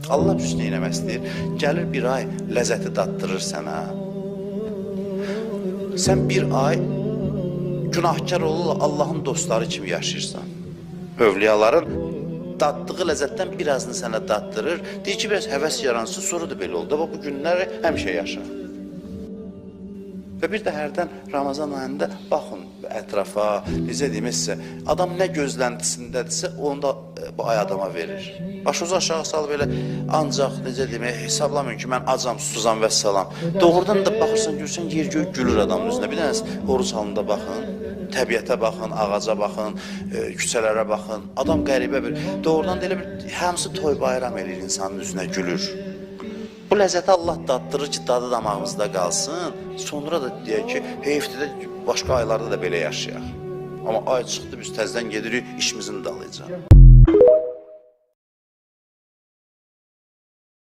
Allah üstünə eləmək istəyir. Gəlir bir ay ləzzəti daddırır sənə. Sən bir ay günahkar olurlar Allahın dostları kimi yaşayırsan. Övliyaların daddığı ləzzətdən birazını sənə daddırır. Deyir ki, biraz həvəs yaransın, sonra da belə oldu. Bu günləri həmişə yaşa. Və bir də hərdən Ramazan ayında baxın ətrafa, necə deyim sizə, adam nə gözləntisindədirsə, onu da bu ay adama verir. Başınızı aşağı salıb elə ancaq, necə deyim, hesablamayın ki, mən acam, susuzam və salam. Doğrudan da baxırsan, görsən, yer göy gülür adamın üzrünə. Bir dənəs oruç halında baxın, təbiətə baxın, ağaca baxın, küçələrə baxın. Adam qəribə bir, doğrudan da elə bir, hamısı toy bayram eləyir, insanın üzrünə gülür. Bu ləzzəti Allah daddırır ki, dadı damağımızda qalsın. Sonra da deyək ki, heyfdir də başqa aylarda da belə yaşayaq. Amma ay çıxdı, biz təzdən gedirik işimizin dalıca.